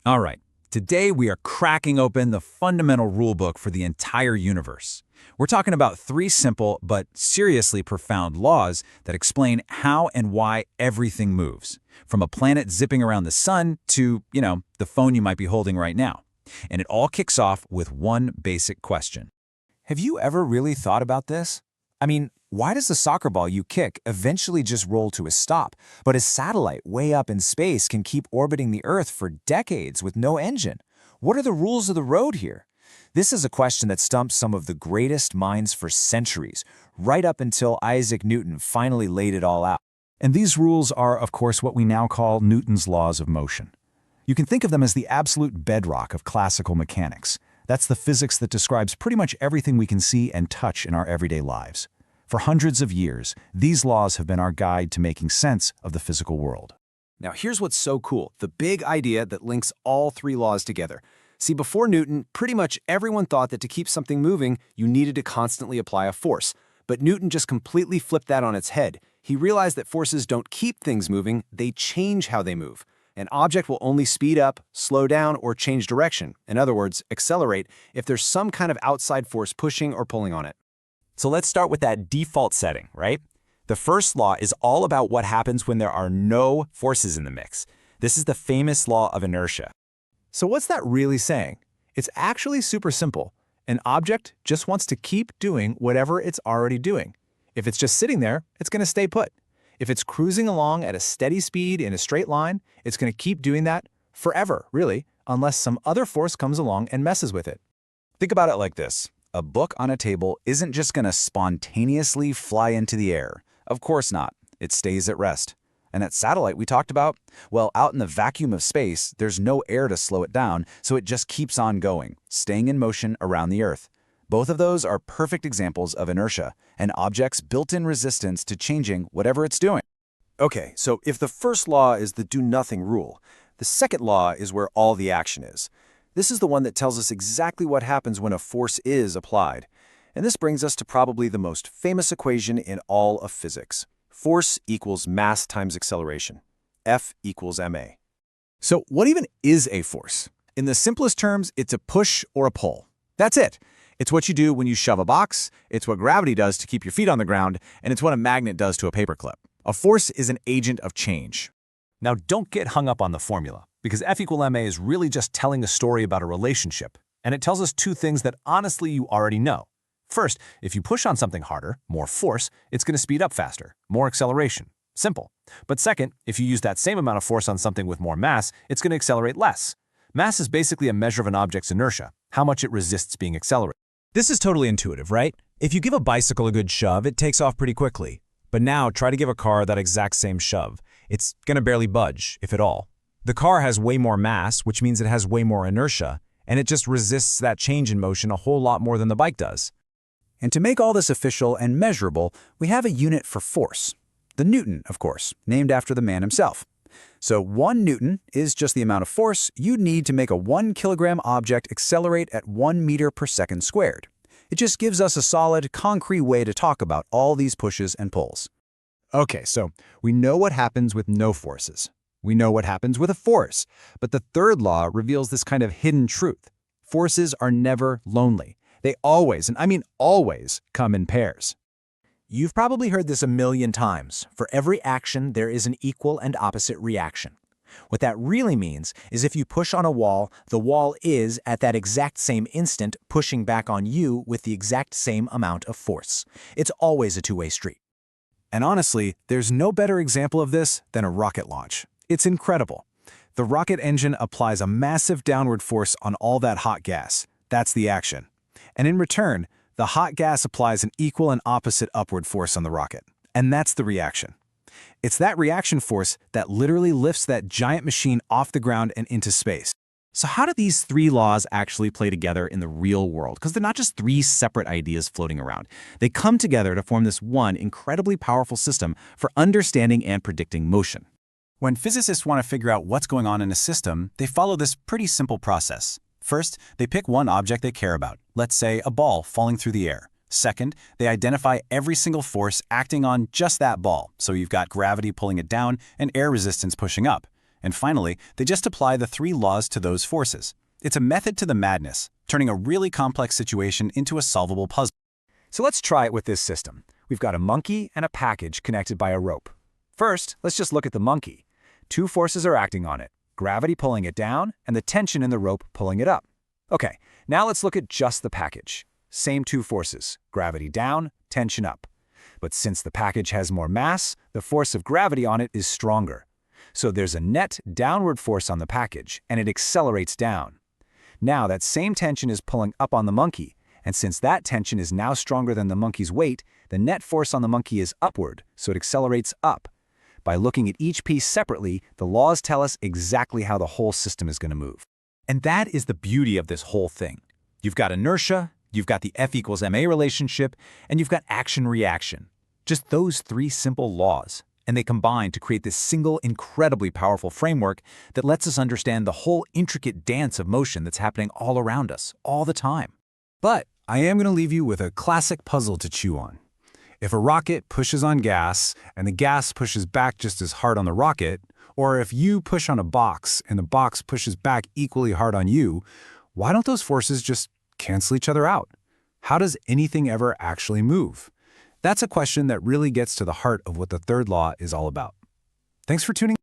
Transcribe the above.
All right, today we are cracking open the fundamental rulebook for the entire universe. We're talking about three simple but seriously profound laws that explain how and why everything moves, from a planet zipping around the sun to, the phone you might be holding right now. And it all kicks off with one basic question. Have you ever really thought about this? I mean, why does the soccer ball you kick eventually just roll to a stop, but a satellite way up in space can keep orbiting the Earth for decades with no engine? What are the rules of the road here? This is a question that stumped some of the greatest minds for centuries, right up until Isaac Newton finally laid it all out. And these rules are, of course, what we now call Newton's laws of motion. You can think of them as the absolute bedrock of classical mechanics. That's the physics that describes pretty much everything we can see and touch in our everyday lives. For hundreds of years, these laws have been our guide to making sense of the physical world. Now here's what's so cool, the big idea that links all three laws together. See, before Newton, pretty much everyone thought that to keep something moving, you needed to constantly apply a force. But Newton just completely flipped that on its head. He realized that forces don't keep things moving, they change how they move. An object will only speed up, slow down, or change direction. In other words, accelerate, if there's some kind of outside force pushing or pulling on it. So let's start with that default setting, right? The first law is all about what happens when there are no forces in the mix. This is the famous law of inertia. So what's that really saying? It's actually super simple. An object just wants to keep doing whatever it's already doing. If it's just sitting there, it's going to stay put. If it's cruising along at a steady speed in a straight line, it's going to keep doing that forever, really, unless some other force comes along and messes with it. Think about it like this. A book on a table isn't just going to spontaneously fly into the air. Of course not. It stays at rest. And that satellite we talked about, well, out in the vacuum of space, there's no air to slow it down, so it just keeps on going, staying in motion around the Earth. Both of those are perfect examples of inertia, an object's built-in resistance to changing whatever it's doing. Okay, so if the first law is the do-nothing rule, the second law is where all the action is. This is the one that tells us exactly what happens when a force is applied. And this brings us to probably the most famous equation in all of physics. Force equals mass times acceleration. F equals ma. So what even is a force? In the simplest terms, it's a push or a pull. That's it. It's what you do when you shove a box, it's what gravity does to keep your feet on the ground, and it's what a magnet does to a paperclip. A force is an agent of change. Now don't get hung up on the formula, because F equal ma is really just telling a story about a relationship, and it tells us two things that honestly you already know. First, if you push on something harder, more force, it's going to speed up faster, more acceleration. Simple. But second, if you use that same amount of force on something with more mass, it's going to accelerate less. Mass is basically a measure of an object's inertia, how much it resists being accelerated. This is totally intuitive, right? If you give a bicycle a good shove, it takes off pretty quickly. But now try to give a car that exact same shove. It's going to barely budge, if at all. The car has way more mass, which means it has way more inertia, and it just resists that change in motion a whole lot more than the bike does. And to make all this official and measurable, we have a unit for force. The Newton, of course, named after the man himself. So 1 Newton is just the amount of force you'd need to make a 1 kilogram object accelerate at 1 meter per second squared. It just gives us a solid, concrete way to talk about all these pushes and pulls. Okay, so we know what happens with no forces. We know what happens with a force. But the third law reveals this kind of hidden truth. Forces are never lonely. They always, and I mean always, come in pairs. You've probably heard this a million times. For every action, there is an equal and opposite reaction. What that really means is if you push on a wall, the wall is, at that exact same instant, pushing back on you with the exact same amount of force. It's always a two-way street. And honestly, there's no better example of this than a rocket launch. It's incredible. The rocket engine applies a massive downward force on all that hot gas. That's the action. And in return, the hot gas applies an equal and opposite upward force on the rocket. And that's the reaction. It's that reaction force that literally lifts that giant machine off the ground and into space. So how do these three laws actually play together in the real world? Because they're not just three separate ideas floating around. They come together to form this one incredibly powerful system for understanding and predicting motion. When physicists want to figure out what's going on in a system, they follow this pretty simple process. First, they pick one object they care about, let's say a ball falling through the air. Second, they identify every single force acting on just that ball, so you've got gravity pulling it down and air resistance pushing up. And finally, they just apply the 3 laws to those forces. It's a method to the madness, turning a really complex situation into a solvable puzzle. So let's try it with this system. We've got a monkey and a package connected by a rope. First, let's just look at the monkey. 2 forces are acting on it, gravity pulling it down and the tension in the rope pulling it up. Okay, now let's look at just the package. Same 2 forces, gravity down, tension up. But since the package has more mass, the force of gravity on it is stronger. So there's a net downward force on the package, and it accelerates down. Now that same tension is pulling up on the monkey, and since that tension is now stronger than the monkey's weight, the net force on the monkey is upward, so it accelerates up. By looking at each piece separately, the laws tell us exactly how the whole system is going to move. And that is the beauty of this whole thing. You've got inertia, you've got the F equals ma relationship, and you've got action-reaction. Just those 3 simple laws, and they combine to create this single, incredibly powerful framework that lets us understand the whole intricate dance of motion that's happening all around us, all the time. But I am going to leave you with a classic puzzle to chew on. If a rocket pushes on gas, and the gas pushes back just as hard on the rocket, or if you push on a box and the box pushes back equally hard on you, why don't those forces just cancel each other out? How does anything ever actually move? That's a question that really gets to the heart of what the 3rd law is all about. Thanks for tuning in.